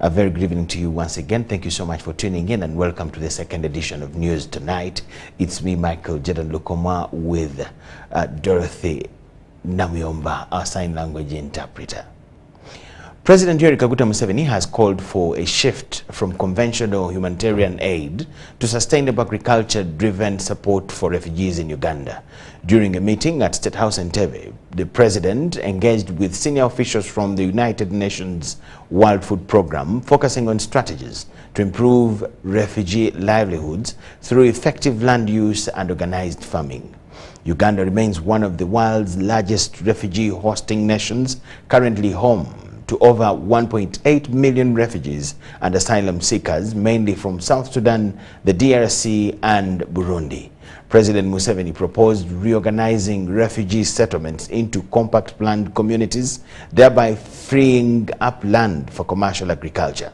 A very good evening to you once again. Thank you so much for tuning in and welcome to the second edition of News Tonight. It's me, Micheal Lukomwa, with Dorothy Namuyomba, our sign language interpreter. President Yoweri Kaguta Museveni has called for a shift from conventional humanitarian aid to sustainable agriculture-driven support for refugees in Uganda. During a meeting at State House Entebbe, the president engaged with senior officials from the United Nations World Food Programme, focusing on strategies to improve refugee livelihoods through effective land use and organized farming. Uganda remains one of the world's largest refugee hosting nations, currently home to over 1.8 million refugees and asylum seekers, mainly from South Sudan, the DRC, and Burundi. President Museveni proposed reorganizing refugee settlements into compact planned communities, thereby freeing up land for commercial agriculture.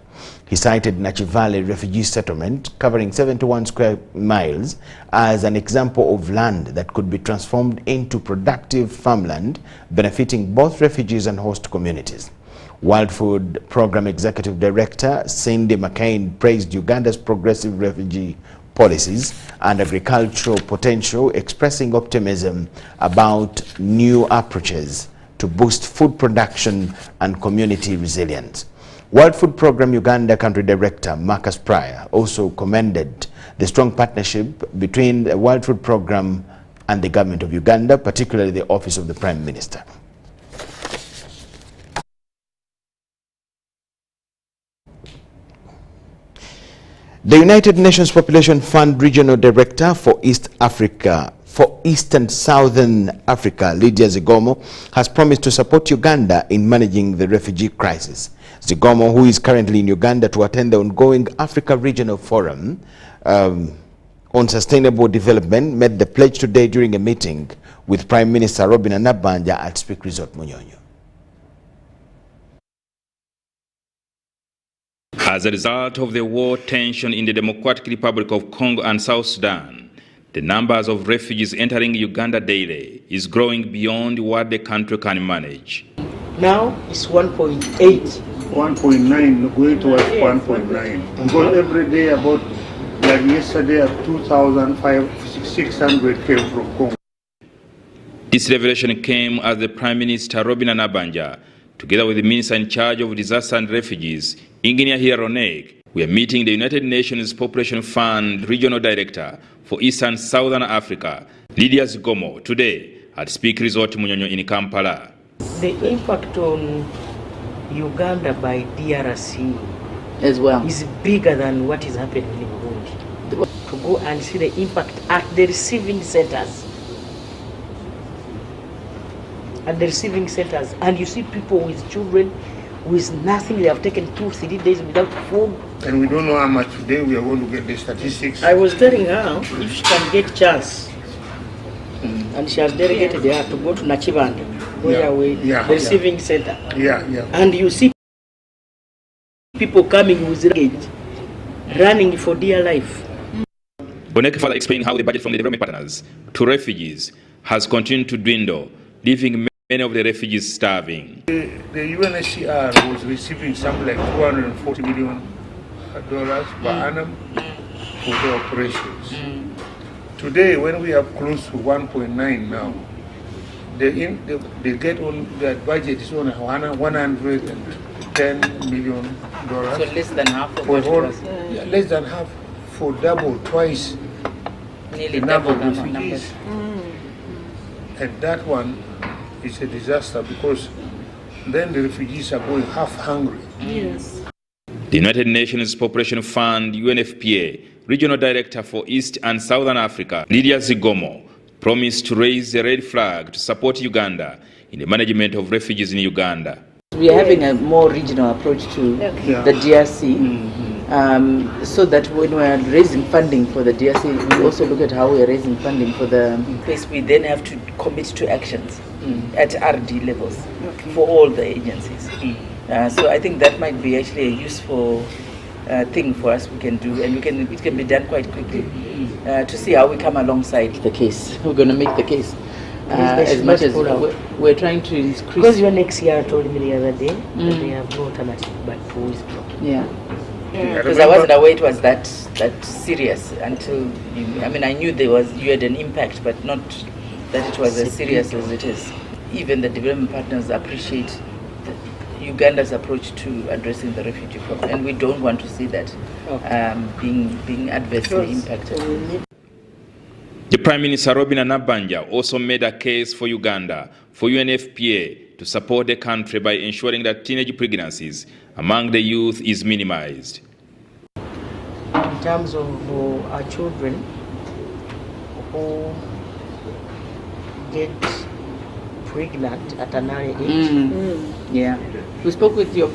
He cited Nachivale refugee settlement, covering 71 square miles, as an example of land that could be transformed into productive farmland, benefiting both refugees and host communities. World Food Programme Executive Director Cindy McCain praised Uganda's progressive refugee policies and agricultural potential, expressing optimism about new approaches to boost food production and community resilience. World Food Programme Uganda Country Director Marcus Pryor also commended the strong partnership between the World Food Programme and the government of Uganda, particularly the Office of the Prime Minister. The United Nations Population Fund Regional Director for East and Southern Africa, Lydia Zigomo, has promised to support Uganda in managing the refugee crisis. Zigomo, who is currently in Uganda to attend the ongoing Africa Regional Forum on Sustainable Development, made the pledge today during a meeting with Prime Minister Robin Anabanja at Speak Resort Munyonyo. As a result of the war tension in the Democratic Republic of Congo and South Sudan, the numbers of refugees entering Uganda daily is growing beyond what the country can manage. Now it's 1.8. 1.9, going towards 1.9. Because every day about, like yesterday at 2,600 came from Congo. This revelation came as the Prime Minister Robin Anabanja, together with the Minister in charge of disaster and refugees, Engineer Hironeg, we are meeting the United Nations Population Fund Regional Director for East and Southern Africa, Lydia Zigomo, today at Speak Resort Munyonyo in Kampala. The impact on Uganda by DRC as well is bigger than what is happening in Burundi. To go and see the impact at the receiving centers. At the receiving centers, and you see people with children with nothing. They have taken 2-3 days without food. And we don't know how much today we are going to get the statistics. I was telling her if she can get chance, and she has delegated her to go to Nachivale, the receiving center. And you see people coming with luggage, running for dear life. Boneke further explained how the budget from the development partners to refugees has continued to dwindle, leaving many of the refugees starving. The UNHCR was receiving something like $240 million per annum for the operations. Today, when we have close to 1.9 now, they get on, their budget is on $110 million. So less than half of what it was? Less than half, for double, twice nearly the number double of refugees. And that one is a disaster, because then the refugees are going half hungry. Yes. The United Nations Population Fund, UNFPA, Regional Director for East and Southern Africa, Lydia Zigomo, promised to raise the red flag to support Uganda in the management of refugees in Uganda. We are having a more regional approach to the DRC, so that when we are raising funding for the DRC, we also look at how we are raising funding for the place. We then have to commit to actions at RD levels for all the agencies. So I think that might be actually a useful thing for us we can do, and it can be done quite quickly to see how we come alongside the case. We're going to make the case. As much as we're trying to increase. Because your next year told me the other day that they have no alternative but to withdraw. Yeah. Because I wasn't aware it was that serious until I mean, I knew you had an impact, but not that it was as serious as it is. Even the development partners appreciate Uganda's approach to addressing the refugee problem, and we don't want to see that being adversely impacted. The Prime Minister Robina Nabanja also made a case for Uganda for UNFPA to support the country by ensuring that teenage pregnancies among the youth is minimized. In terms of our children who get pregnant at an early age. Yeah, we spoke with your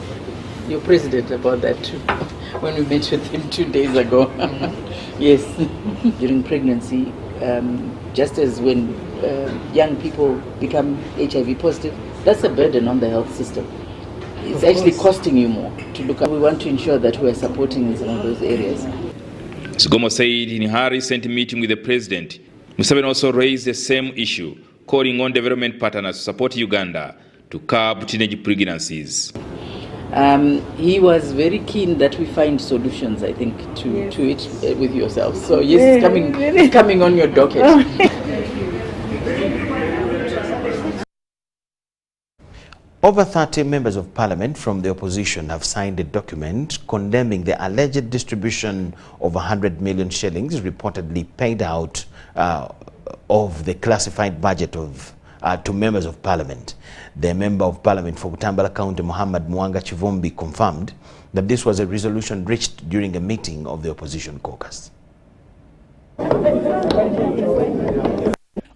president about that too when we met with him 2 days ago. Yes, during pregnancy, just as when young people become HIV positive, that's a burden on the health system. It's actually costing you more to look at. We want to ensure that we are supporting in some of those areas. Sugomo said in her recent meeting with the president, Museveni also raised the same issue, calling on development partners to support Uganda to curb teenage pregnancies. He was very keen that we find solutions, I think, to it with yourselves. So yes, it's coming on your docket. Over 30 members of parliament from the opposition have signed a document condemning the alleged distribution of 100 million shillings reportedly paid out of the classified budget to members of parliament. The member of parliament for Butambala County, Muhammad Mwanga Chivombi, confirmed that this was a resolution reached during a meeting of the opposition caucus.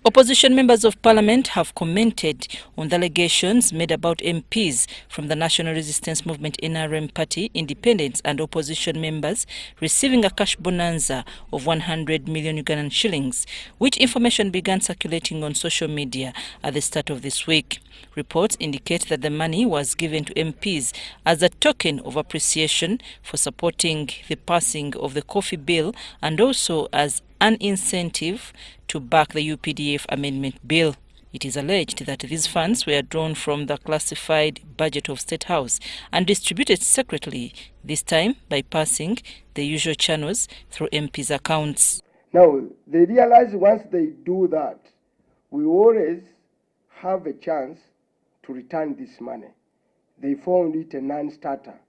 Opposition members of parliament have commented on the allegations made about MPs from the National Resistance Movement NRM party, independents and opposition members receiving a cash bonanza of 100 million Ugandan shillings, which information began circulating on social media at the start of this week. Reports indicate that the money was given to MPs as a token of appreciation for supporting the passing of the coffee bill and also as an incentive to back the UPDF amendment bill. It is alleged that these funds were drawn from the classified budget of State House and distributed secretly, this time bypassing the usual channels through MPs' accounts. Now, they realize once they do that, we always have a chance to return this money. They found it a non-starter.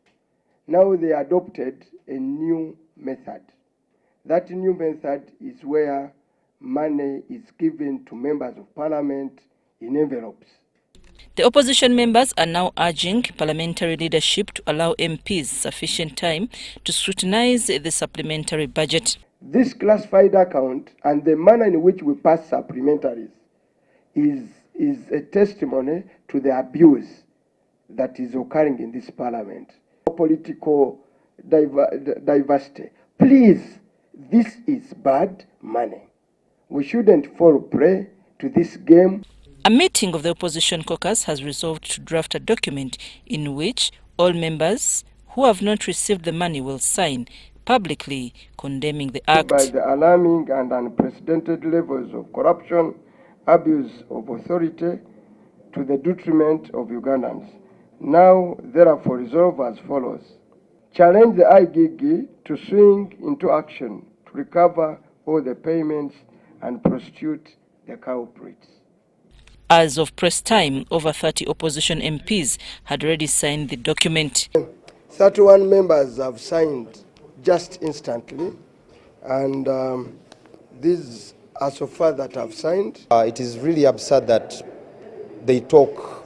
Now they adopted a new method. That new method is where money is given to members of parliament in envelopes. The opposition members are now urging parliamentary leadership to allow MPs sufficient time to scrutinize the supplementary budget. This classified account and the manner in which we pass supplementaries is a testimony to the abuse that is occurring in this parliament. Political diversity. Please, this is bad money. We shouldn't fall prey to this game. A meeting of the opposition caucus has resolved to draft a document in which all members who have not received the money will sign, publicly condemning the act. By the alarming and unprecedented levels of corruption, abuse of authority to the detriment of Ugandans. Now, therefore, resolve as follows. Challenge the IGG to swing into action to recover all the payments and prosecute the culprits. As of press time, over 30 opposition MPs had already signed the document. 31 members have signed just instantly, and these are so far that have signed. It is really absurd that they talk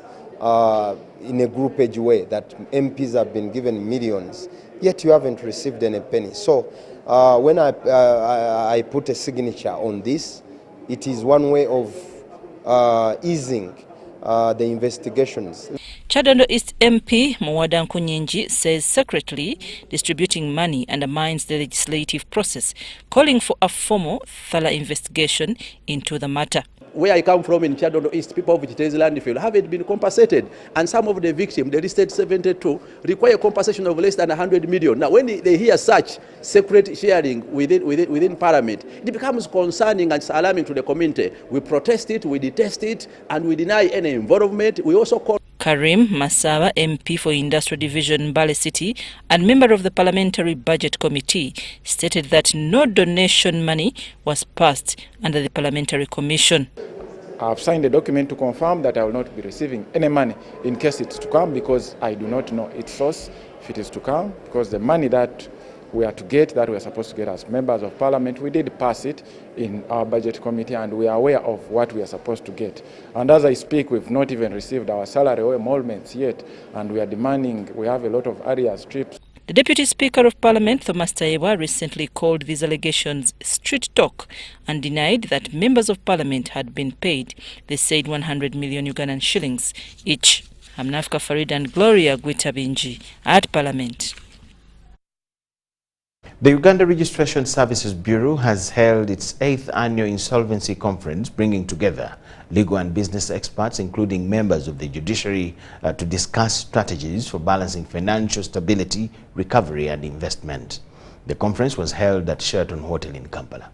in a groupage way, that MPs have been given millions, yet you haven't received any penny. So when I put a signature on this, it is one way of easing the investigations. Chadondo East MP Mwada Nkunyenji says secretly distributing money undermines the legislative process, calling for a formal, thorough investigation into the matter. Where I come from in Chadondo East, people of Chitezi Landfill haven't been compensated, and some of the victims, the listed 72, require compensation of less than 100 million. Now, when they hear such secret sharing within Parliament, it becomes concerning and alarming to the community. We protest it, we detest it, and we deny any involvement. We also call Karim Masaba, MP for Industrial Division, Mbale City, and member of the Parliamentary Budget Committee, stated that no donation money was passed under the Parliamentary Commission. I have signed a document to confirm that I will not be receiving any money in case it's to come, because I do not know its source if it is to come, because the money that we are to get, that we are supposed to get as members of Parliament, we did pass it in our budget committee and we are aware of what we are supposed to get. And as I speak, we've not even received our salary or emoluments yet, and we are demanding, we have a lot of arrears, trips. The Deputy Speaker of Parliament, Thomas Taiyewa, recently called these allegations street talk and denied that members of Parliament had been paid, they said, 100 million Ugandan shillings each. Amnafka Farid and Gloria Gwitabinji at Parliament. The Uganda Registration Services Bureau has held its 8th annual insolvency conference, bringing together legal and business experts, including members of the judiciary, to discuss strategies for balancing financial stability, recovery and investment. The conference was held at Sheraton Hotel in Kampala.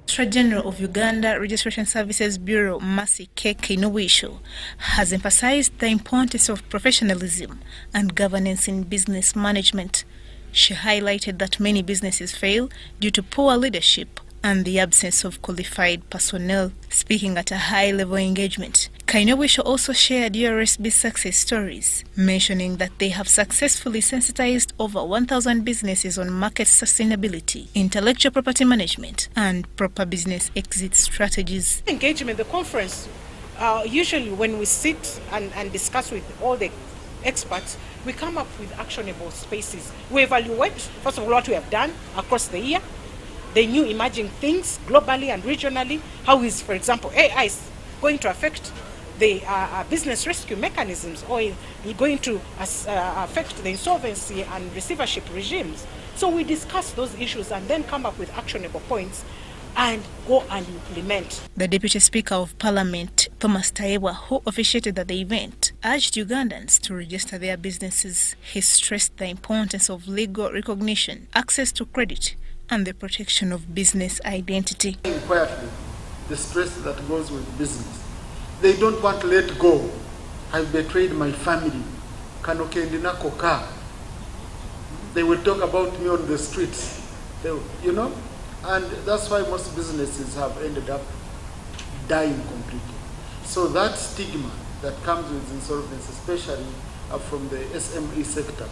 Registrar General of Uganda Registration Services Bureau, Mercy K. Kainowisho, has emphasized the importance of professionalism and governance in business management. She highlighted that many businesses fail due to poor leadership and the absence of qualified personnel. Speaking at a high-level engagement, Kainowisho also shared URSB's success stories, mentioning that they have successfully sensitized over 1,000 businesses on market sustainability, intellectual property management, and proper business exit strategies. Engagement, the conference, usually when we sit and discuss with all the experts, we come up with actionable spaces. We evaluate, first of all, what we have done across the year, the new emerging things globally and regionally. How is, for example, AI going to affect the business rescue mechanisms, or is going to affect the insolvency and receivership regimes? So we discuss those issues and then come up with actionable points and go and implement. The Deputy Speaker of Parliament, Thomas Taiyewa, who officiated at the event, urged Ugandans to register their businesses. He stressed the importance of legal recognition, access to credit, and the protection of business identity. Quietly, the stress that goes with business. They don't want to let go. I betrayed my family. They will talk about me on the streets. You know? And that's why most businesses have ended up dying completely. So that stigma that comes with insolvency, especially from the SME sector,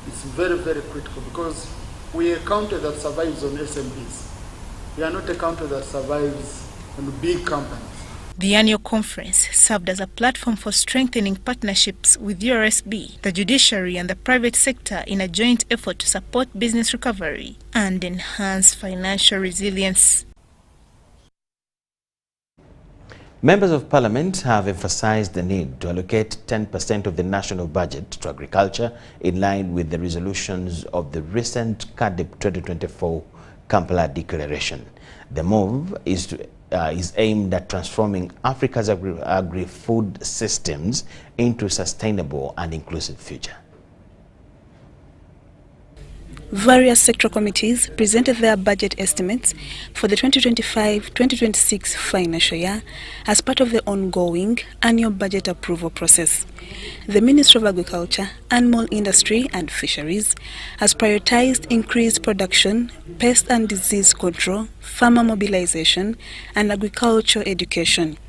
is very, very critical, because we are a country that survives on SMEs. We are not a country that survives on big companies. The annual conference served as a platform for strengthening partnerships with URSB, the judiciary and the private sector in a joint effort to support business recovery and enhance financial resilience. Members of Parliament have emphasized the need to allocate 10% of the national budget to agriculture in line with the resolutions of the recent CADIP 2024 Kampala Declaration. The move is aimed at transforming Africa's agri-food systems into a sustainable and inclusive future. Various sectoral committees presented their budget estimates for the 2025-2026 financial year as part of the ongoing annual budget approval process. The Ministry of Agriculture, Animal Industry and Fisheries has prioritized increased production, pest and disease control, farmer mobilization, and agricultural education.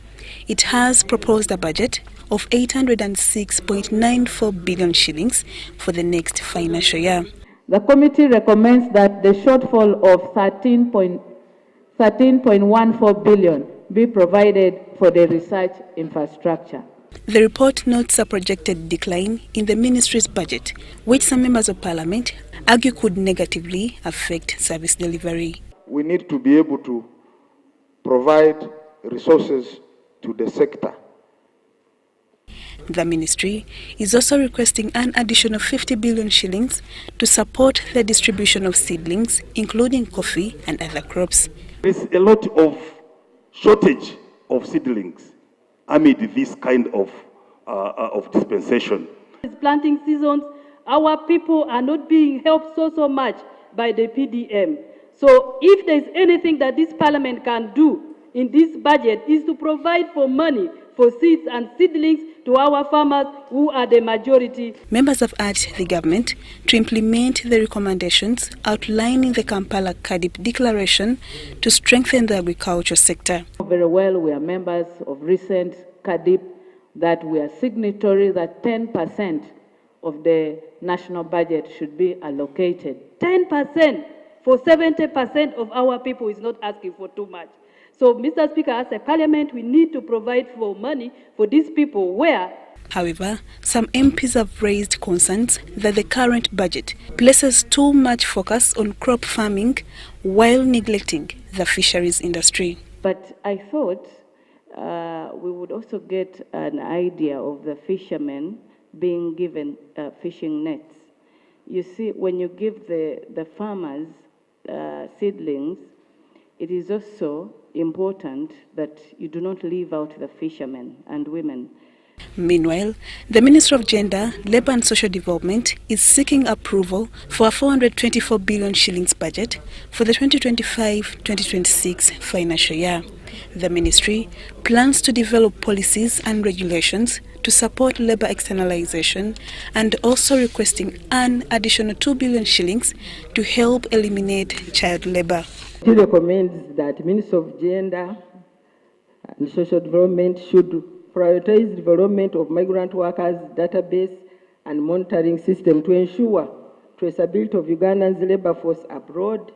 It has proposed a budget of 806.94 billion shillings for the next financial year. The committee recommends that the shortfall of 13.14 billion be provided for the research infrastructure. The report notes a projected decline in the ministry's budget, which some members of Parliament argue could negatively affect service delivery. We need to be able to provide resources to the sector. The ministry is also requesting an additional 50 billion shillings to support the distribution of seedlings, including coffee and other crops. There is a lot of shortage of seedlings amid this kind of dispensation. It's planting seasons. Our people are not being helped so much by the PDM. So if there's anything that this parliament can do in this budget is to provide for money for seeds and seedlings to our farmers who are the majority. Members have urged the government to implement the recommendations outlined in the Kampala Kadip Declaration to strengthen the agriculture sector. Very well, we are members of recent Kadip, that we are signatory that 10% of the national budget should be allocated. 10% for 70% of our people is not asking for too much. So, Mr. Speaker, as a parliament, we need to provide for money for these people where... However, some MPs have raised concerns that the current budget places too much focus on crop farming while neglecting the fisheries industry. But I thought we would also get an idea of the fishermen being given fishing nets. You see, when you give the farmers seedlings, it is also important that you do not leave out the fishermen and women. Meanwhile, the Minister of Gender, Labour and Social Development is seeking approval for a 424 billion shillings budget for the 2025-2026 financial year. The ministry plans to develop policies and regulations to support labour externalization and also requesting an additional 2 billion shillings to help eliminate child labour. He recommends that Minister of Gender and Social Development should prioritize development of migrant workers database and monitoring system to ensure traceability of Ugandan's labour force abroad.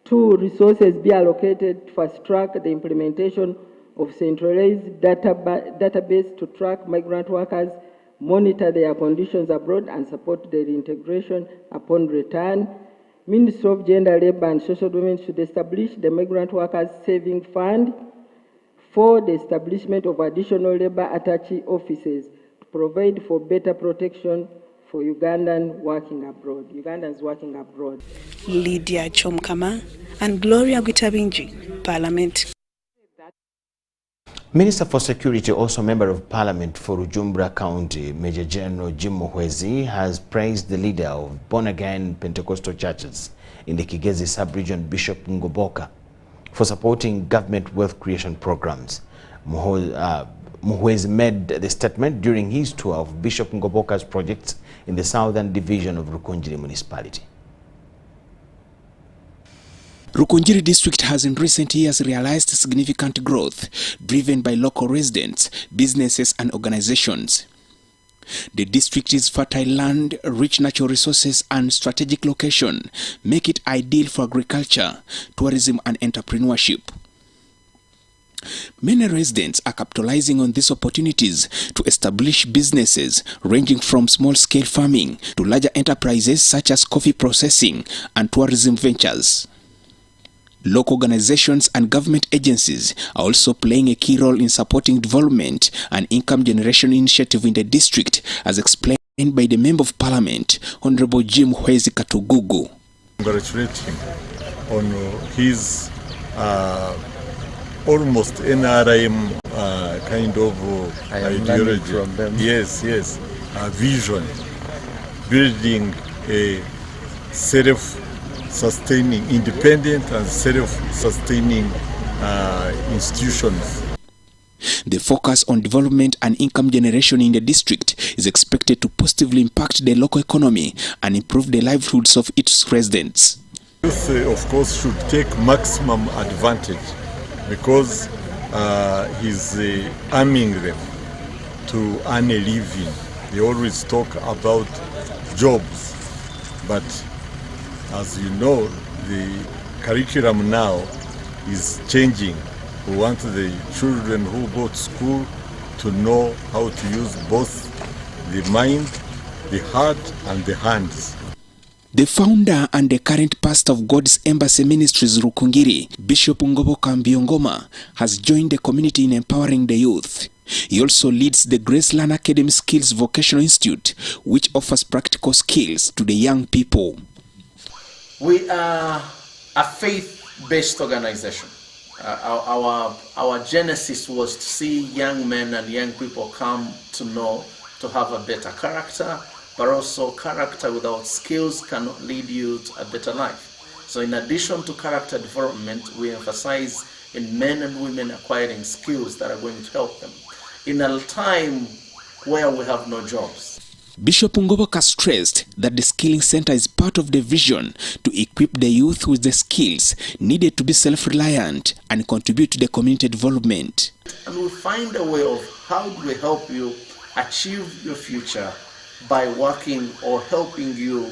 2, resources be allocated to fast-track the implementation of centralized database to track migrant workers, monitor their conditions abroad, and support their integration upon return. Ministry of Gender, Labour and Social Development should establish the Migrant Workers Saving Fund for the establishment of additional labour attaché offices to provide for better protection for Ugandans working abroad. Lydia Chomkama and Gloria Gwitabinji, Parliament. Minister for Security, also Member of Parliament for Rujumbura County, Major General Jim Muhwezi, has praised the leader of born-again Pentecostal churches in the Kigezi sub-region, Bishop Ngoboka, for supporting government wealth creation programs. Muhwezi made the statement during his tour of Bishop Ngoboka's projects in the southern division of Rukungiri municipality. Rukungiri district has in recent years realized significant growth driven by local residents, businesses and organizations. The district's fertile land, rich natural resources and strategic location make it ideal for agriculture, tourism and entrepreneurship. Many residents are capitalizing on these opportunities to establish businesses ranging from small-scale farming to larger enterprises such as coffee processing and tourism ventures. Local organizations and government agencies are also playing a key role in supporting development and income generation initiative in the district, as explained by the Member of Parliament, Honorable Jim Hwezi Katugugu. Congratulate him on his almost NRM kind of ideology. From them. Yes, vision, building a self-sustaining, independent and self-sustaining institutions. The focus on development and income generation in the district is expected to positively impact the local economy and improve the livelihoods of its residents. Youth, of course, should take maximum advantage because he's arming them to earn a living. They always talk about jobs, but as you know, the curriculum now is changing. We want the children who go to school to know how to use both the mind, the heart, and the hands. The founder and the current pastor of God's Embassy Ministries Rukungiri, Bishop Ngoboka Mbiongoma, has joined the community in empowering the youth. He also leads the Graceland Academy Skills Vocational Institute, which offers practical skills to the young people. We are a faith-based organization. Our genesis was to see young men and young people come to know, to have a better character, but also character without skills cannot lead you to a better life. So in addition to character development, we emphasize in men and women acquiring skills that are going to help them. in a time where we have no jobs. Bishop Ngoboka stressed that the Skilling Center is part of the vision to equip the youth with the skills needed to be self-reliant and contribute to the community development. And we'll find a way of how do we help you achieve your future by working or helping you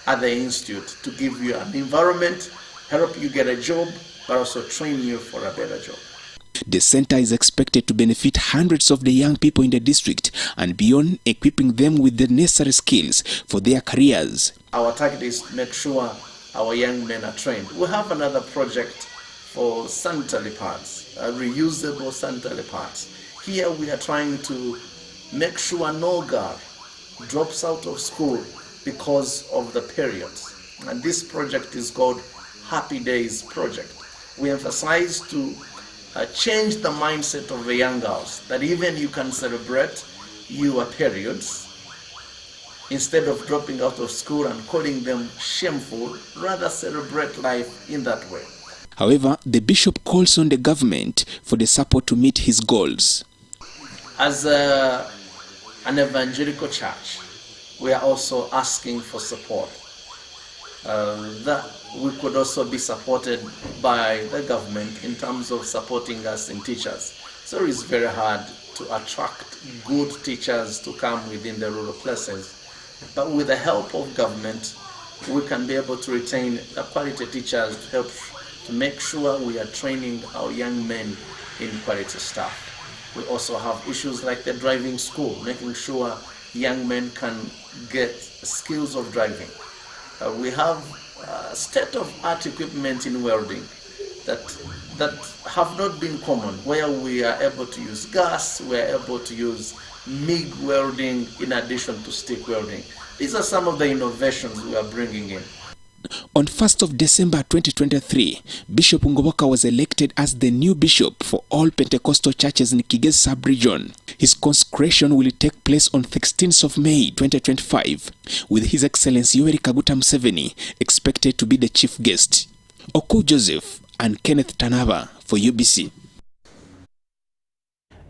at the institute to give you an environment, help you get a job, but also train you for a better job. The center is expected to benefit hundreds of the young people in the district and beyond, equipping them with the necessary skills for their careers. Our target is to make sure our young men are trained. We have another project for sanitary pads, reusable sanitary pads. Here we are trying to make sure no girl drops out of school because of the periods. And this project is called Happy Days Project. We emphasize to change the mindset of the young girls, that even you can celebrate your periods instead of dropping out of school and calling them shameful, rather celebrate life in that way. However, the bishop calls on the government for the support to meet his goals. As an evangelical church, we are also asking for support. That we could also be supported by the government in terms of supporting us in teachers. So it's very hard to attract good teachers to come within the rural places. But with the help of government, we can be able to retain the quality teachers to help to make sure we are training our young men in quality staff. We also have issues like the driving school, making sure young men can get skills of driving. We have state-of-art equipment in welding that have not been common, where we are able to use gas, we are able to use MIG welding in addition to stick welding. These are some of the innovations we are bringing in. On 1st of December 2023, Bishop Ngoboka was elected as the new bishop for all Pentecostal churches in Kigezi sub-region. His consecration will take place on 16th of May 2025, with His Excellency Yoweri Kaguta Museveni expected to be the chief guest. Oku Joseph and Kenneth Tanaba for UBC.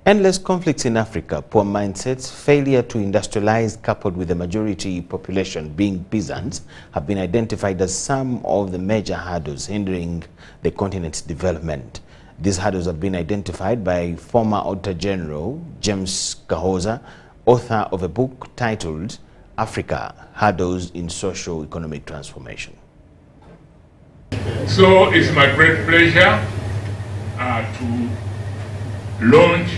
Endless conflicts in Africa, poor mindsets, failure to industrialize coupled with the majority population being peasants have been identified as some of the major hurdles hindering the continent's development. These hurdles have been identified by former Auditor General James Kahoza, author of a book titled Africa, Hurdles in Socio-Economic Transformation. So it's my great pleasure to launch.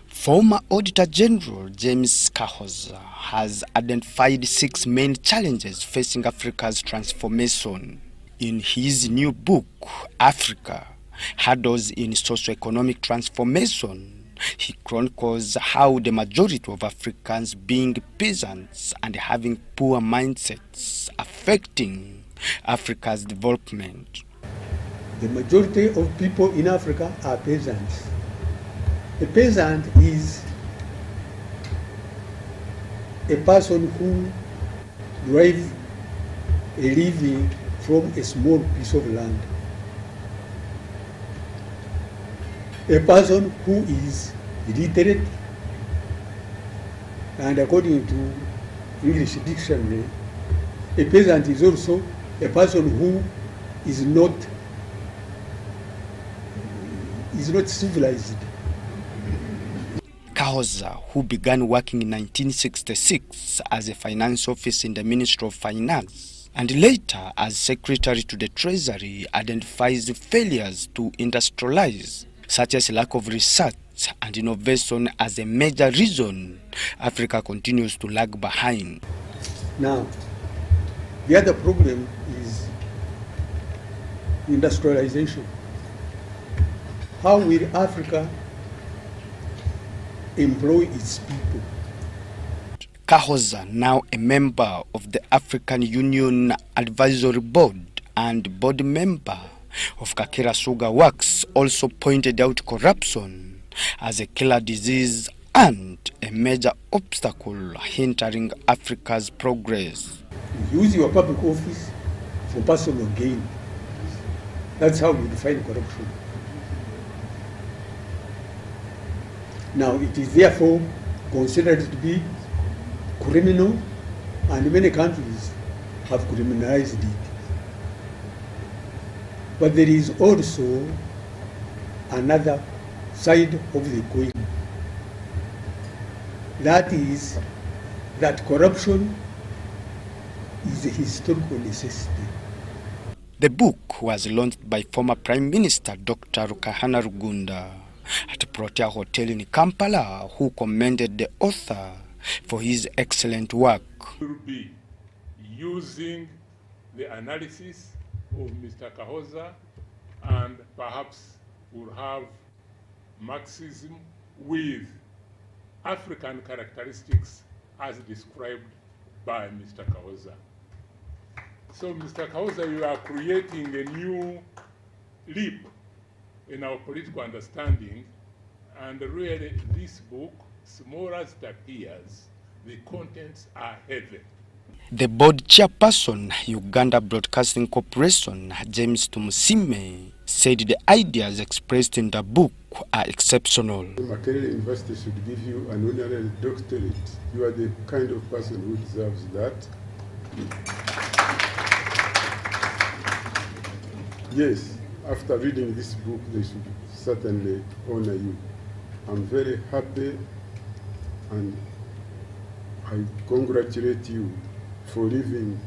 Former Auditor General James Kahoza has identified 6 main challenges facing Africa's transformation. In his new book, Africa, Hurdles in Socioeconomic Transformation, he chronicles how the majority of Africans being peasants and having poor mindsets affecting Africa's development. The majority of people in Africa are peasants. A peasant is a person who derives a living from a small piece of land. A person who is illiterate, and according to English dictionary, a peasant is also a person who is not civilized. Kahoza, who began working in 1966 as a finance officer in the Ministry of Finance and later as Secretary to the Treasury, identifies failures to industrialize, such as lack of research and innovation, as a major reason Africa continues to lag behind. Now, the other problem is industrialization. How will Africa employ its people? Kahoza, now a member of the African Union Advisory Board and board member of Kakera Sugar Works, also pointed out corruption as a killer disease and a major obstacle hindering Africa's progress. Use your public office for personal gain. That's how we define corruption. Now it is therefore considered to be criminal, and many countries have criminalized it. But there is also another side of the coin. That is that corruption is a historical necessity. The book was launched by former Prime Minister Dr. Rukungiri at Protea Hotel in Kampala, who commended the author for his excellent work. We will be using the analysis of Mr. Kahoza, and perhaps we'll have Marxism with African characteristics as described by Mr. Kahoza. So, Mr. Kahoza, you are creating a new leap in our political understanding, and really this book, small as it appears, the contents are heavy. The board chairperson, Uganda Broadcasting Corporation, James Tumusime, said the ideas expressed in the book are exceptional. Micheal University should give you an honorary doctorate. You are the kind of person who deserves that. Yes, after reading this book, they should certainly honor you. I'm very happy, and I congratulate you for leaving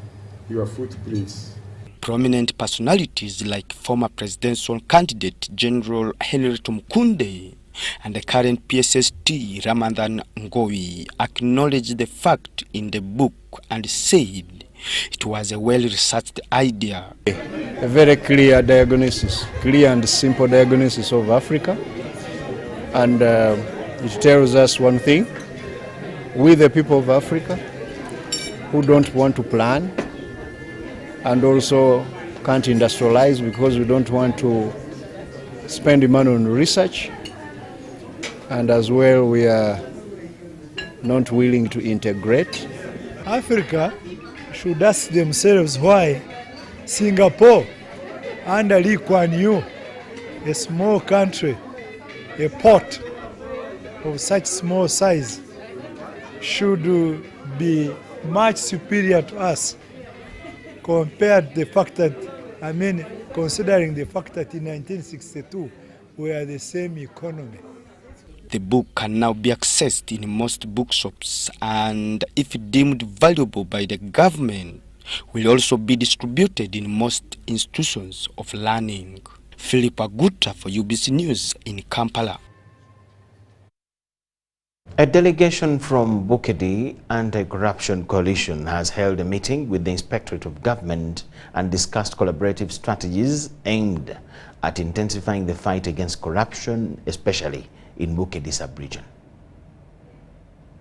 your footprints. Prominent personalities like former presidential candidate General Henry Tumukunde and the current PSST Ramadhan Ngowi acknowledged the fact in the book and said it was a well-researched idea. A very clear diagnosis, clear and simple diagnosis of Africa, and it tells us one thing: we the people of Africa who don't want to plan and also can't industrialize because we don't want to spend money on research, and as well we are not willing to integrate. Africa should ask themselves why Singapore under Lee Kuan Yew, a small country, a port of such small size, should be much superior to us, compared to the fact that, considering the fact that in 1962 we are the same economy. The book can now be accessed in most bookshops, and if deemed valuable by the government, will also be distributed in most institutions of learning. Philip Aguta for UBC News in Kampala. A delegation from Bukedi Anti-Corruption Coalition has held a meeting with the Inspectorate of Government and discussed collaborative strategies aimed at intensifying the fight against corruption, especially in Bukedi sub-region.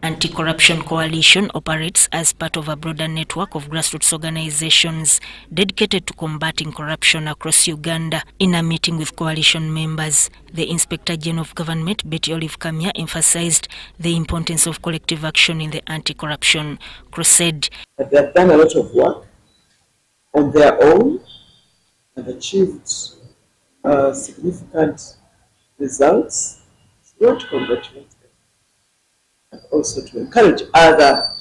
Anti-Corruption Coalition operates as part of a broader network of grassroots organizations dedicated to combating corruption across Uganda. In a meeting with coalition members, the Inspector General of Government, Betty Olive Kamya, emphasized the importance of collective action in the anti-corruption crusade. They have done a lot of work on their own and achieved significant results. We want to congratulate them, and also to encourage other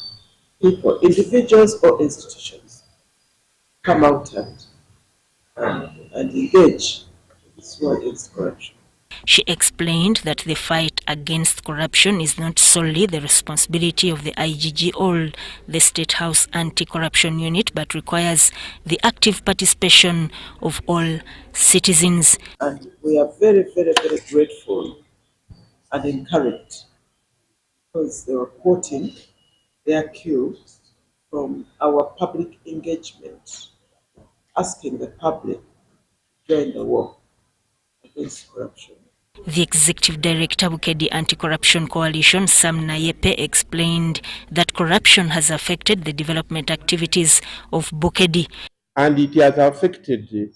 people, individuals or institutions, come out and engage in this war against corruption. She explained that the fight against corruption is not solely the responsibility of the IGG or the State House Anti-Corruption Unit, but requires the active participation of all citizens. And we are very, very, very grateful and encouraged, because they were quoting their cues from our public engagement, asking the public to join the war against corruption. The Executive Director of Bukedi Anti-Corruption Coalition, Sam Nayepe, explained that corruption has affected the development activities of Bukedi. And it has affected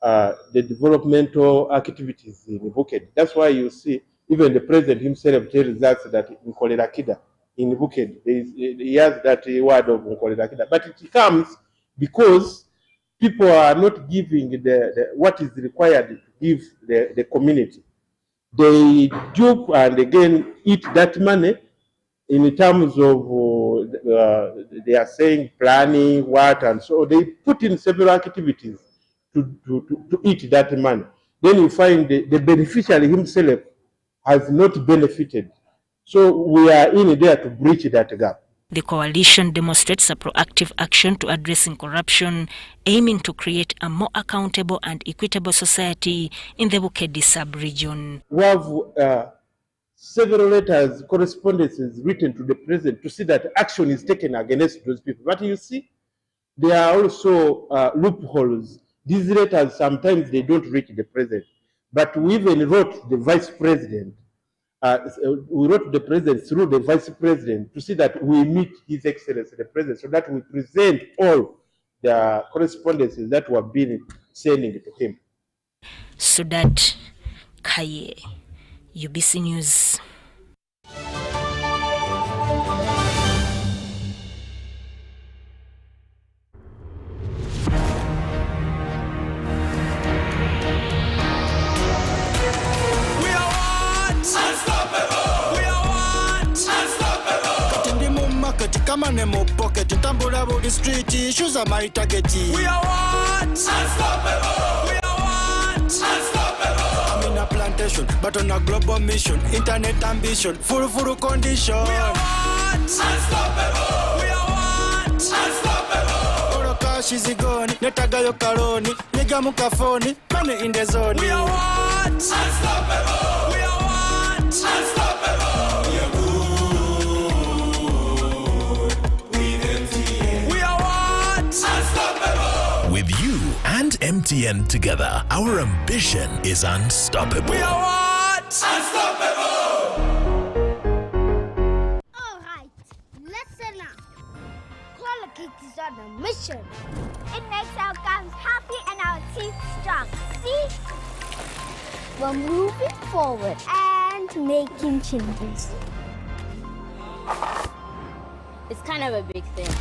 the developmental activities in Bukedi. That's why you see even the president himself tells us that in Kolerakida, in Bukedi, he has that word of Kolerakida. But it comes because people are not giving what is required to give the community. they dupe and again eat that money in terms of they are saying planning what, and so they put in several activities to eat that money. Then you find the beneficiary himself has not benefited. So we are in there to bridge that gap. The coalition demonstrates a proactive action to addressing corruption, aiming to create a more accountable and equitable society in the Bukedi sub-region. We have several letters, correspondences written to the president to see that action is taken against those people. But you see, there are also loopholes. These letters, sometimes they don't reach the president. But we even wrote the vice president. We wrote the president through the vice president to see that we meet His Excellency the President, so that we present all the correspondences that were being sending to him. Sudat Kaye, UBC News. Kama nemo pocket, tambula body street, issues are my target. We are what? Unstoppable. We are what? Unstoppable. I'm in a plantation, but on a global mission, internet ambition, full condition. We are what? Unstoppable. We are what? Unstoppable. Oro cash is gone, netaga yo karoni, nigga mukafoni, money in the zone. We are what? Unstoppable. We are what? Unstoppable. We are good. With you and MTN together, our ambition is unstoppable. We are what? Unstoppable! Alright, listen up. Colocate is on a mission. It makes our gums happy and our teeth strong. See? We're moving forward and making changes. It's kind of a big thing.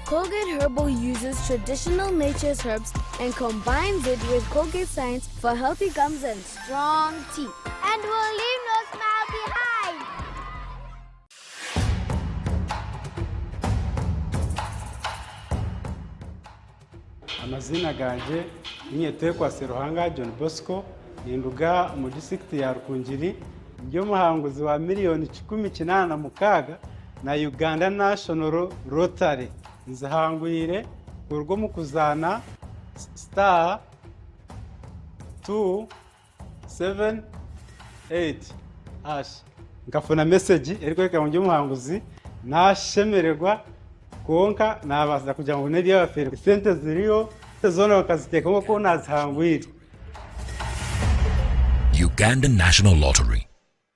Colgate Herbal uses traditional nature's herbs and combines it with Colgate Science for healthy gums and strong teeth. And we'll leave no smile behind. Amazina ganje inyetekwa Seruhanga John Bosco ninduga mu district ya Rukungiri nyo muhanguzi wa miliyoni 18 na Uganda National Rotary nzahangwire urwo mu kuzana star 278 hash ngafuna message eriko mu muhanguzi nashemererwa konka nabaza kugira ngo neri y'abafere sente ziriyo zona bakaziteka ko nazihangwire. Uganda National Lottery.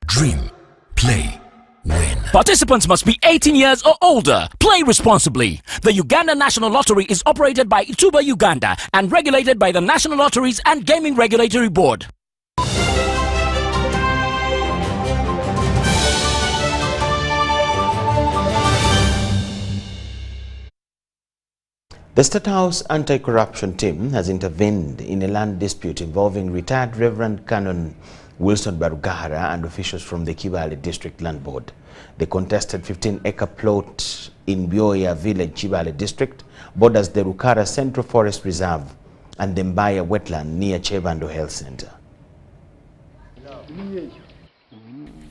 Dream, play, win. Participants must be 18 years or older. Play responsibly. The Uganda National Lottery is operated by Ituba Uganda and regulated by the National Lotteries and Gaming Regulatory Board. The State House anti-corruption team has intervened in a land dispute involving retired Reverend Canon Wilson Barugahara and officials from the Kibale District Land Board. The contested 15-acre plot in Bioya Village, Kibale District, borders the Rukara Central Forest Reserve and the Mbaya wetland near Chebando Health Center.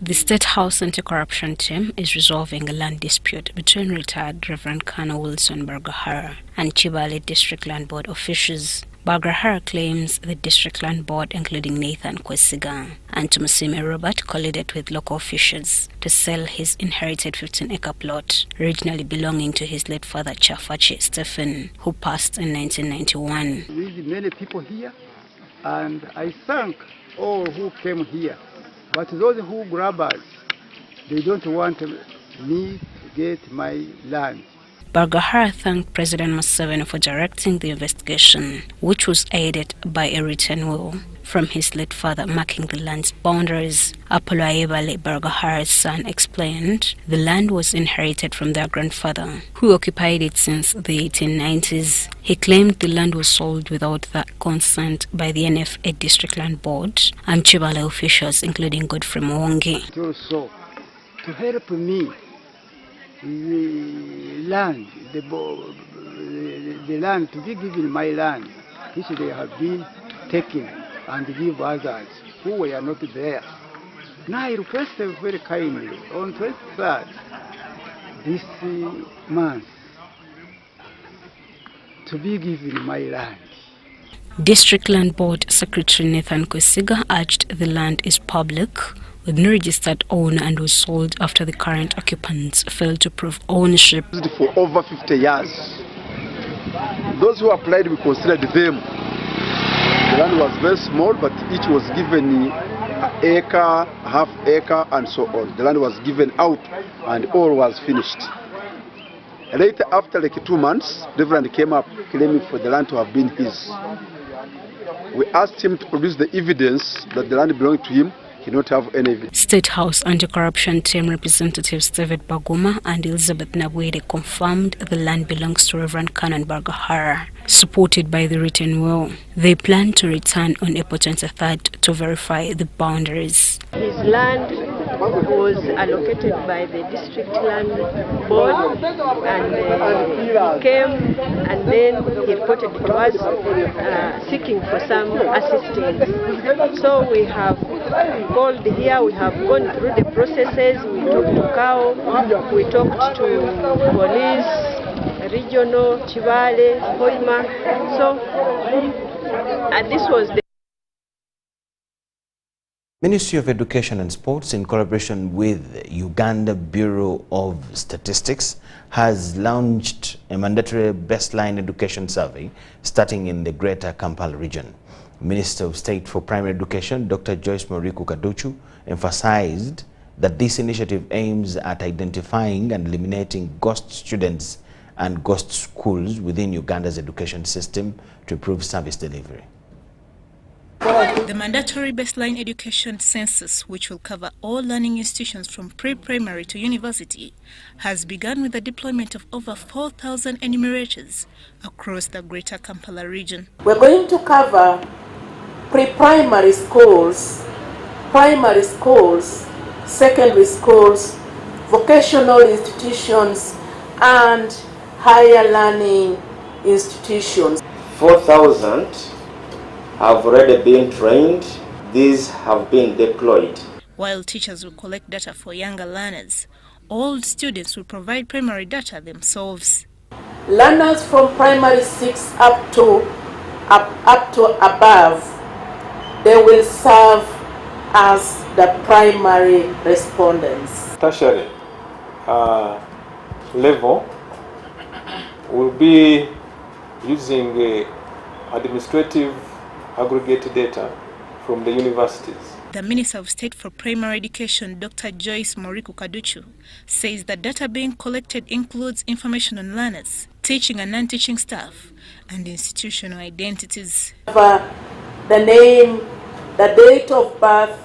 The State House anti-corruption team is resolving a land dispute between retired Reverend Colonel Wilson Barugahara and Kibale District Land Board officials. Barugahara claims the District Land Board, including Nathan Kwesiga and Tumusime Robert, colluded with local officials to sell his inherited 15-acre plot, originally belonging to his late father Chafachi Stephen, who passed in 1991. We need many people here, and I thank all who came here. But those who grab us, they don't want me to get my land. Bargahara thanked President Museveni for directing the investigation, which was aided by a written will from his late father marking the land's boundaries. Apollo Ayebale, Bargahara's son, explained the land was inherited from their grandfather, who occupied it since the 1890s. He claimed the land was sold without the consent by the NFA District Land Board and Chibale officials, including Godfrey Mwongi. Also, to help me, the land, the land, to be given my land, which they have been taken and give others who were not there. Now I requested very kindly on 23rd this month to be given my land. District Land Board Secretary Nathan Kwesiga urged the land is public, with no registered owner, and was sold after the current occupants failed to prove ownership. For over 50 years, those who applied, we considered them. The land was very small, but each was given an acre, half acre, and so on. The land was given out, and all was finished. Later, after like 2 months, the Reverend came up claiming for the land to have been his. We asked him to produce the evidence that the land belonged to him. He did not have any evidence. State House Anti-Corruption Team representatives David Baguma and Elizabeth Nabwede confirmed the land belongs to Reverend Canon Bargahara, supported by the written will. They plan to return on April 23rd to verify the boundaries. His land was allocated by the District Land Board, and he came and then he reported to us seeking for some assistance. So we have called here, we have gone through the processes, we talked to CAO, we talked to police, regional, Chibale, Hoima. So this was the Ministry of Education and Sports, in collaboration with Uganda Bureau of Statistics, has launched a mandatory baseline education survey starting in the Greater Kampala region. Minister of State for Primary Education, Dr. Joyce Moriku Kaduchu, emphasized that this initiative aims at identifying and eliminating ghost students and ghost schools within Uganda's education system to improve service delivery. The mandatory baseline education census, which will cover all learning institutions from pre-primary to university, has begun with the deployment of over 4,000 enumerators across the Greater Kampala region. We're going to cover pre-primary schools, primary schools, secondary schools, vocational institutions, and higher learning institutions. 4,000 have already been trained. These have been deployed. While teachers will collect data for younger learners, all students will provide primary data themselves. Learners from primary 6 up to above, they will serve as the primary respondents. Tertiary level will be using administrative aggregate data from the universities. The Minister of State for Primary Education, Dr. Joyce Moriku Kaduchu, says the data being collected includes information on learners, teaching and non-teaching staff, and institutional identities. The name, the date of birth,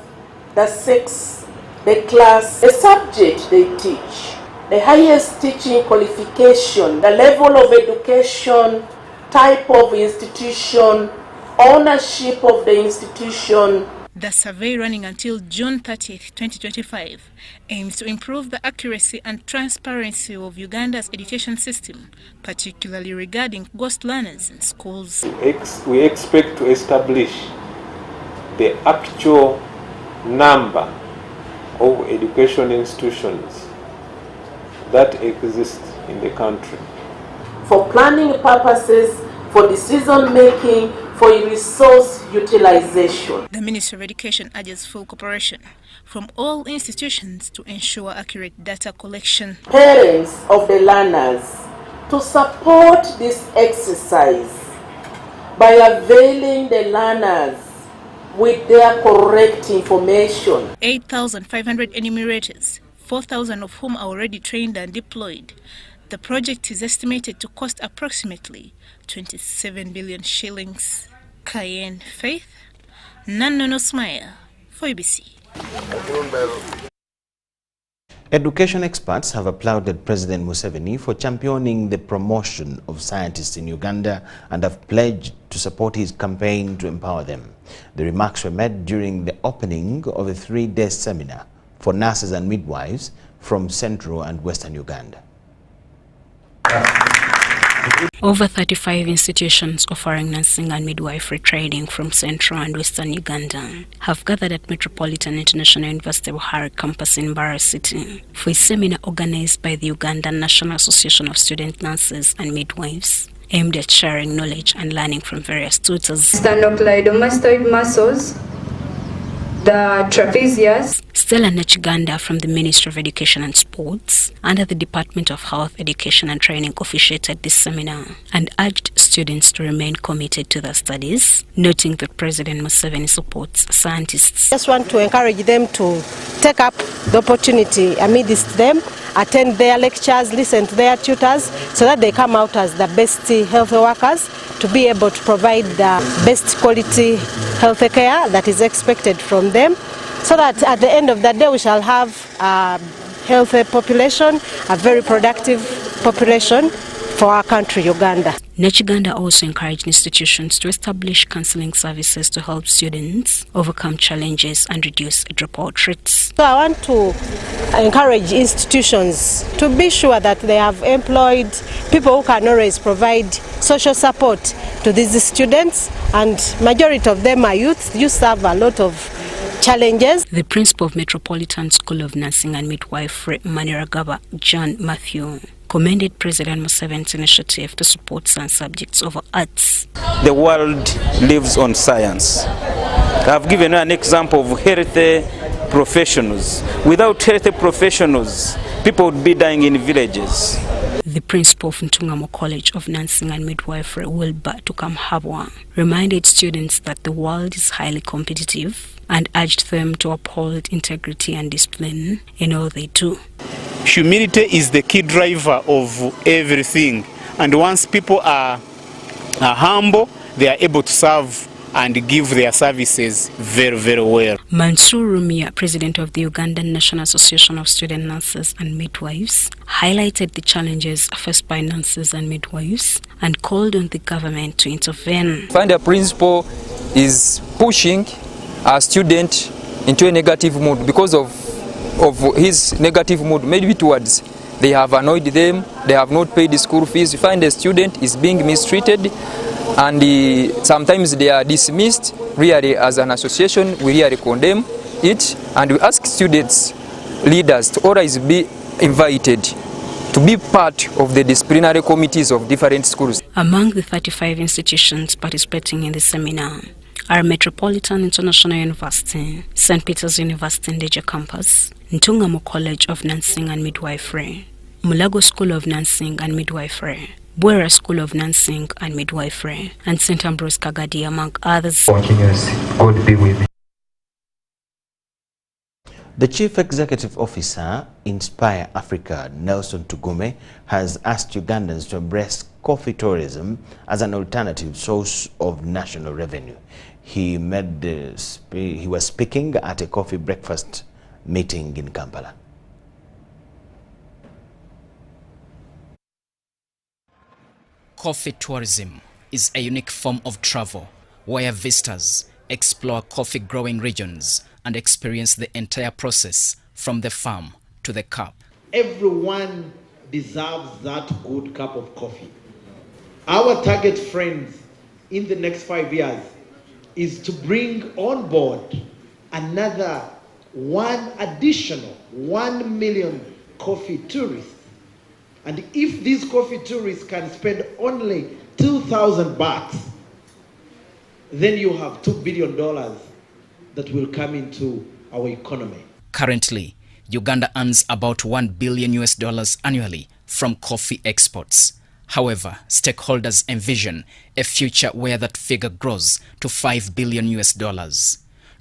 the sex, the class, the subject they teach, the highest teaching qualification, the level of education, type of institution, ownership of the institution. The survey, running until June 30th, 2025, aims to improve the accuracy and transparency of Uganda's education system, particularly regarding ghost learners in schools. We expect to establish the actual number of education institutions that exist in the country. For planning purposes, for decision making, for resource utilization. The Ministry of Education urges full cooperation from all institutions to ensure accurate data collection. Parents of the learners to support this exercise by availing the learners with their correct information. 8,500 enumerators, 4,000 of whom are already trained and deployed. The project is estimated to cost approximately 27 billion shillings. Cayenne Faith, Nanono Smile, for ABC. Education experts have applauded President Museveni for championing the promotion of scientists in Uganda and have pledged to support his campaign to empower them. The remarks were made during the opening of a 3-day seminar for nurses and midwives from Central and Western Uganda. Over 35 institutions offering nursing and midwifery training from Central and Western Uganda have gathered at Metropolitan International University Buhari campus in Mbarara City for a seminar organized by the Ugandan National Association of Student Nurses and Midwives, aimed at sharing knowledge and learning from various tutors. Sternocleidomastoid muscles, the trapezius. Stella Nachiganda from the Ministry of Education and Sports under the Department of Health, Education and Training officiated this seminar and urged students to remain committed to their studies, noting that President Museveni supports scientists. I just want to encourage them to take up the opportunity amidst them, attend their lectures, listen to their tutors, so that they come out as the best health workers to be able to provide the best quality health care that is expected from them, so that at the end of the day we shall have a healthy population, a very productive population for our country, Uganda. Nachiganda also encouraged institutions to establish counseling services to help students overcome challenges and reduce dropout rates. So I want to encourage institutions to be sure that they have employed people who can always provide social support to these students, and majority of them are youth. Youth have a lot of challenges. The principal of Metropolitan School of Nursing and Midwifery, Maniragaba John Matthew, commended President Museveni's initiative to support science subjects over arts. The world lives on science. I've given you an example of healthy professionals. Without healthy professionals, people would be dying in villages. The principal of Ntungamo College of Nursing and Midwifery, Wilbur Tukamhabwa, reminded students that the world is highly competitive and urged them to uphold integrity and discipline in all they do. Humility is the key driver of everything, and once people are humble, they are able to serve and give their services very, very well. Mansour Rumia, president of the Ugandan National Association of Student Nurses and Midwives, highlighted the challenges faced by nurses and midwives and called on the government to intervene. Find a principal is pushing a student into a negative mood because of his negative mood, maybe towards they have annoyed them, they have not paid the school fees. You find a student is being mistreated, and sometimes they are dismissed. Really, as an association, we really condemn it, and we ask students, leaders to always be invited to be part of the disciplinary committees of different schools. Among the 35 institutions participating in the seminar are Metropolitan International University, St. Peter's University Ndeje Campus, Ntungamo College of Nursing and Midwifery, Mulago School of Nursing and Midwifery, Bwera School of Nursing and Midwifery, and St. Ambrose Kagadi, among others. God be with you. The Chief Executive Officer, Inspire Africa, Nelson Tugume, has asked Ugandans to embrace coffee tourism as an alternative source of national revenue. He was speaking at a coffee breakfast meeting in Kampala. Coffee tourism is a unique form of travel where visitors explore coffee growing regions and experience the entire process from the farm to the cup. Everyone deserves that good cup of coffee. Our target, friends, in the next 5 years is to bring on board another additional 1 million coffee tourists. And if these coffee tourists can spend only 2,000 baht, then you have $2 billion that will come into our economy. Currently, Uganda earns about $1 billion annually from coffee exports. However, stakeholders envision a future where that figure grows to $5 billion.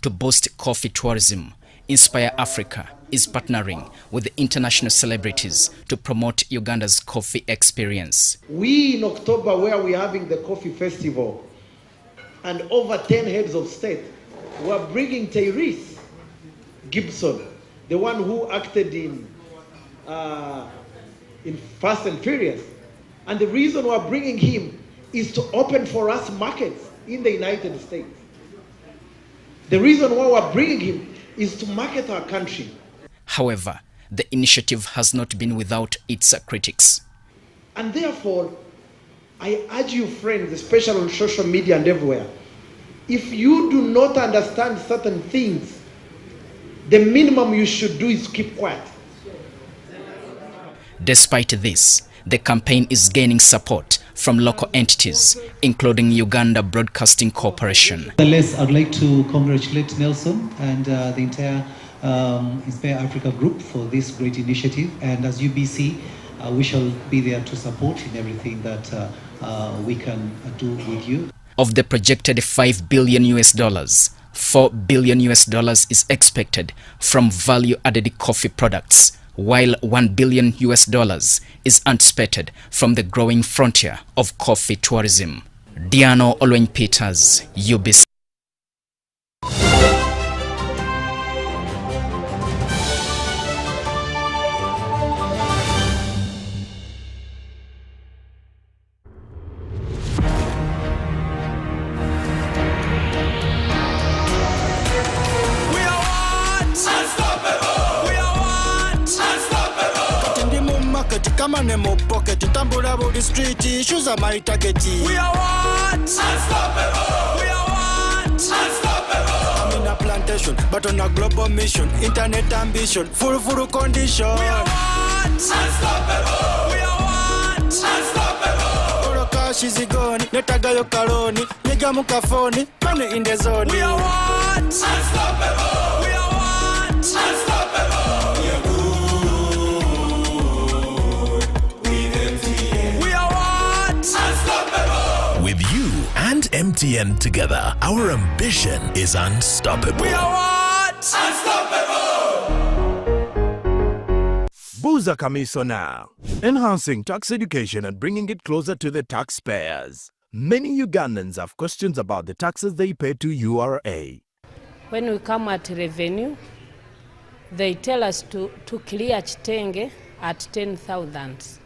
To boost coffee tourism, Inspire Africa is partnering with the international celebrities to promote Uganda's coffee experience. We in October, where we're having the coffee festival, and over 10 heads of state were bringing Tyrese Gibson, the one who acted in Fast and Furious. And the reason we're bringing him is to open for us markets in the United States. The reason why we're bringing him is to market our country. However, the initiative has not been without its critics. And therefore, I urge you friends, especially on social media and everywhere, if you do not understand certain things, the minimum you should do is keep quiet. Despite this, the campaign is gaining support from local entities, including Uganda Broadcasting Corporation. Nonetheless, I'd like to congratulate Nelson and the entire Inspire Africa group for this great initiative. And as UBC, we shall be there to support in everything that we can do with you. Of the projected $5 billion, $4 billion is expected from value-added coffee products, while $1 billion is anticipated from the growing frontier of coffee tourism. Diano Olwen Peters, UBC. Come on, mo pocket, tambula about the street, shoes are my target. We are what? Unstoppable. We are what? Unstoppable. I'm in a plantation, but on a global mission, internet ambition, full condition. We are what? Unstoppable. We are what? Unstoppable. Oro cash is gone, netagayo kaloni, nigga mukafoni, money in the zone. We are what? Unstoppable. We are what? Unstoppable. We are With you and MTN together, our ambition is unstoppable. We are what? Unstoppable! Buza Commissioner, enhancing tax education and bringing it closer to the taxpayers. Many Ugandans have questions about the taxes they pay to URA. When we come at revenue, they tell us to clear Chitenge at 10,000.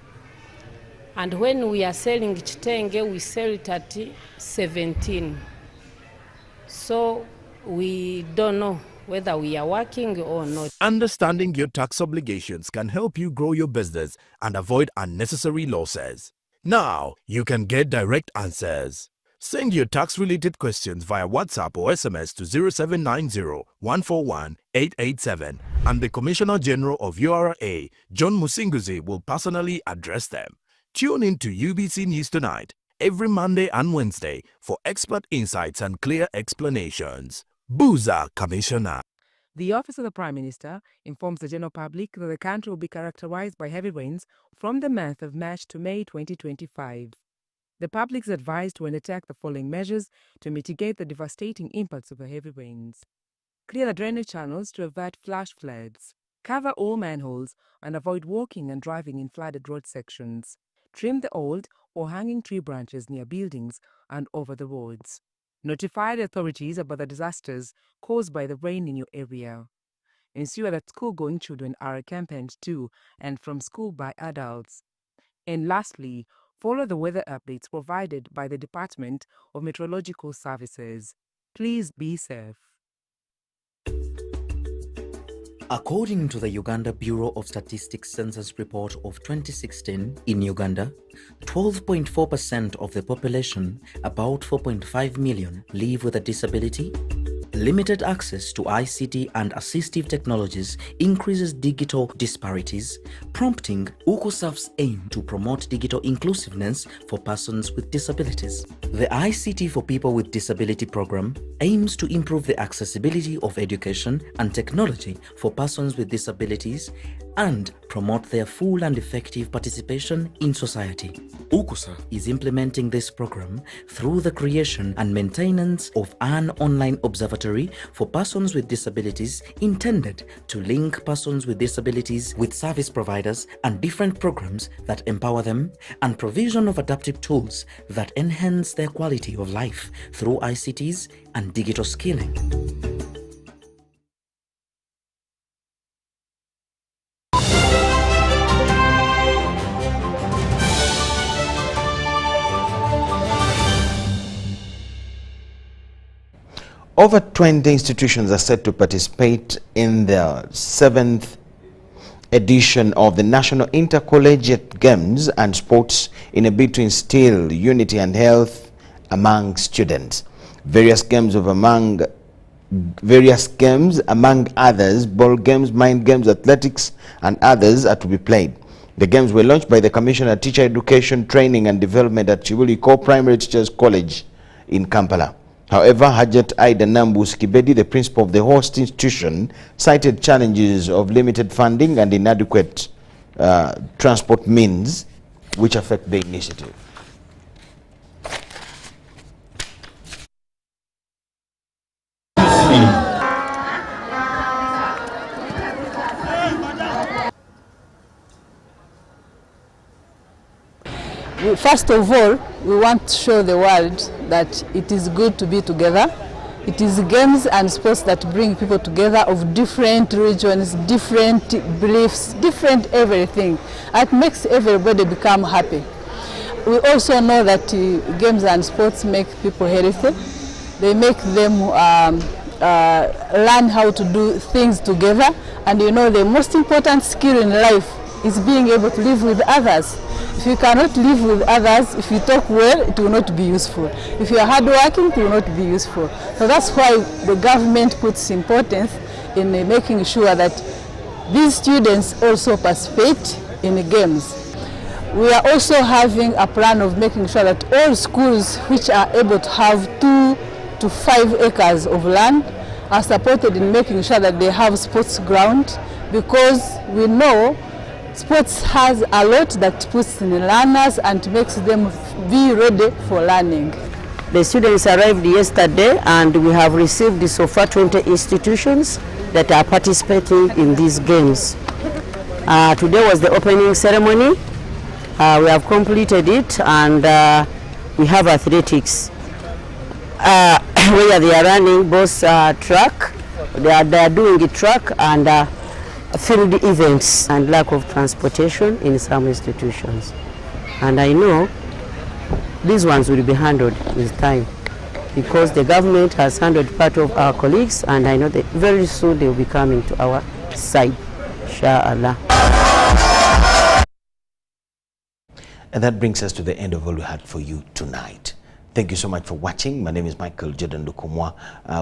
And when we are selling Chitenge, we sell it at 17. So we don't know whether we are working or not. Understanding your tax obligations can help you grow your business and avoid unnecessary losses. Now, you can get direct answers. Send your tax-related questions via WhatsApp or SMS to 0790-141-887, and the Commissioner General of URA, John Musinguzi, will personally address them. Tune in to UBC News Tonight every Monday and Wednesday for expert insights and clear explanations. Buza Commissioner. The Office of the Prime Minister informs the general public that the country will be characterized by heavy rains from the month of March to May 2025. The public is advised to undertake the following measures to mitigate the devastating impacts of the heavy rains. Clear the drainage channels to avert flash floods. Cover all manholes and avoid walking and driving in flooded road sections. Trim the old or hanging tree branches near buildings and over the roads. Notify the authorities about the disasters caused by the rain in your area. Ensure that school-going children are accompanied to and from school by adults. And lastly, follow the weather updates provided by the Department of Meteorological Services. Please be safe. According to the Uganda Bureau of Statistics Census Report of 2016, in Uganda, 12.4% of the population, about 4.5 million, live with a disability. Limited access to ICT and assistive technologies increases digital disparities, prompting UCOSAF's aim to promote digital inclusiveness for persons with disabilities. The ICT for People with Disability program aims to improve the accessibility of education and technology for persons with disabilities and promote their full and effective participation in society. UKUSA is implementing this program through the creation and maintenance of an online observatory for persons with disabilities intended to link persons with disabilities with service providers and different programs that empower them, and provision of adaptive tools that enhance their quality of life through ICTs and digital skilling. Over 20 institutions are set to participate in the 7th edition of the National Inter-Collegiate Games and Sports in a bid to instill unity and health among students. Various games, among others, ball games, mind games, athletics, and others are to be played. The games were launched by the Commissioner of Teacher Education, Training and Development at Chibuli Co-Primary Teachers College in Kampala. However, Hajat Aida Nambus Kibedi, the principal of the host institution, cited challenges of limited funding and inadequate transport means which affect the initiative. First of all, we want to show the world that it is good to be together. It is games and sports that bring people together of different regions, different beliefs, different everything. It makes everybody become happy. We also know that games and sports make people healthy. They make them learn how to do things together. And you know, the most important skill in life is being able to live with others. If you cannot live with others, if you talk well, it will not be useful. If you are hardworking, it will not be useful. So that's why the government puts importance in making sure that these students also participate in the games. We are also having a plan of making sure that all schools which are able to have 2 to 5 acres of land are supported in making sure that they have sports ground, because we know sports has a lot that puts in the learners and makes them be ready for learning. The students arrived yesterday and we have received so far 20 institutions that are participating in these games. Today was the opening ceremony. We have completed it, and we have athletics where they are running both track, they are doing the track and field events, and lack of transportation in some institutions. And I know these ones will be handled with time, because the government has handled part of our colleagues, and I know that very soon they will be coming to our side, inshallah. And that brings us to the end of all we had for you tonight. Thank you so much for watching. My name is Micheal Jordan Lukomwa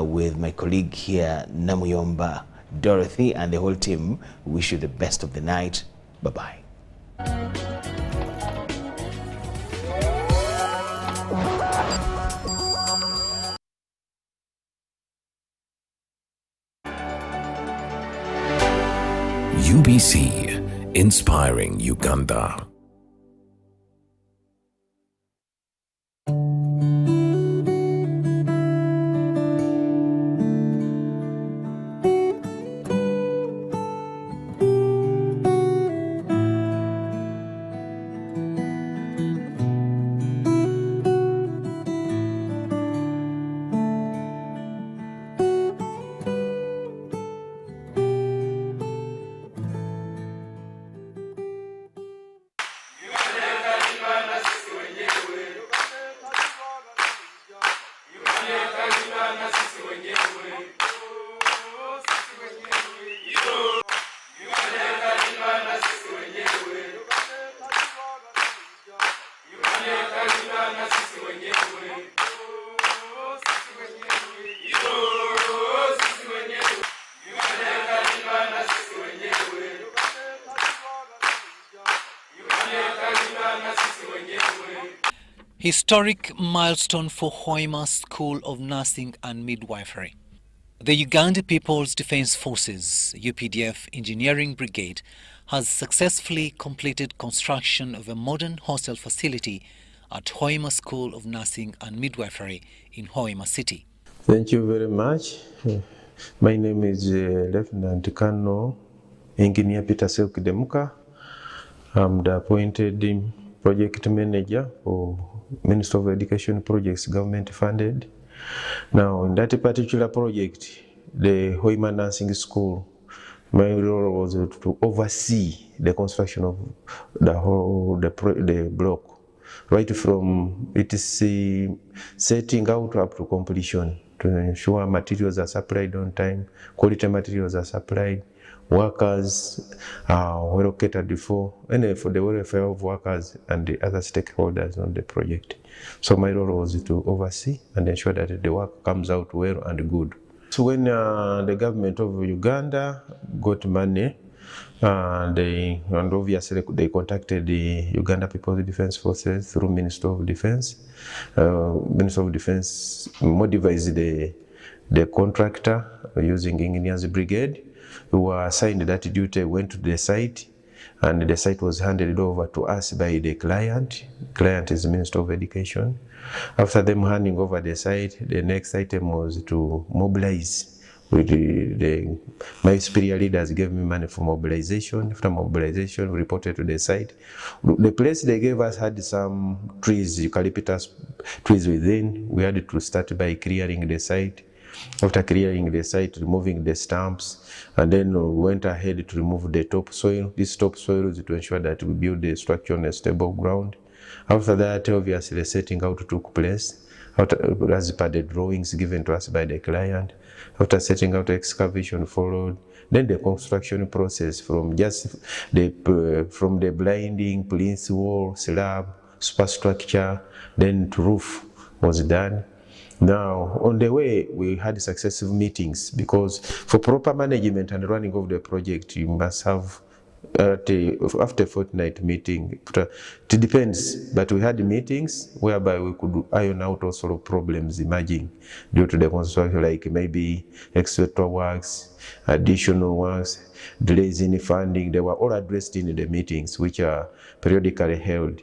with my colleague here, Namuyomba Dorothy, and the whole team. We wish you the best of the night. Bye-bye. UBC, inspiring Uganda. Historic milestone for Hoima School of Nursing and Midwifery. The Uganda People's Defence Forces, UPDF Engineering Brigade, has successfully completed construction of a modern hostel facility at Hoima School of Nursing and Midwifery in Hoima City. Thank you very much. My name is Lieutenant Colonel Engineer Peter Selkidemuka. I'm the appointed project manager for Ministry of Education projects, government funded. Now, in that particular project, the Hoima Nursing School, my role was to oversee the construction of the whole the block, right from its setting out up to completion, to ensure materials are supplied on time, quality materials are supplied, workers are well catered for, and for the welfare of workers and the other stakeholders on the project. So my role was to oversee and ensure that the work comes out well and good. So when the government of Uganda got money, and obviously they contacted the Uganda People's Defense Forces through Ministry of Defense. Ministry of Defense modified the contractor using Engineers Brigade, who were assigned that duty, went to the site, and the site was handed over to us by the client. Client is the Minister of Education. After them handing over the site, the next item was to mobilize. My superior leaders gave me money for mobilization. After mobilization, we reported to the site. The place they gave us had some trees, eucalyptus trees within. We had to start by clearing the site. After clearing the site, removing the stumps, and then we went ahead to remove the topsoil. This topsoil is to ensure that we build the structure on a stable ground. After that, obviously, the setting out took place, as per the drawings given to us by the client. After setting out, excavation followed. Then the construction process from the blinding, plinth wall, slab, superstructure, then to roof was done. Now, on the way, we had successive meetings, because for proper management and running of the project, you must have after a fortnight meeting. It depends, but we had meetings whereby we could iron out all sort of problems emerging due to the construction, like maybe extra works, additional works, delays in funding. They were all addressed in the meetings, which are periodically held.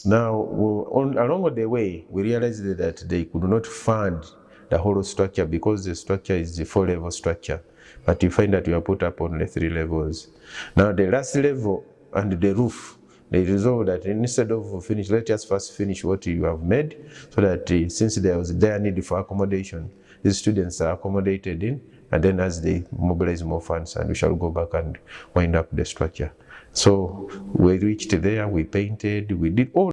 Now, along the way, we realized that they could not fund the whole structure because the structure is the 4-level structure. But you find that we are put up on the 3 levels. Now, the last level and the roof, they resolved that instead of finish, let us first finish what you have made, so that since there was their need for accommodation, the students are accommodated in, and then as they mobilize more funds, and we shall go back and wind up the structure. So we reached there, we painted, we did all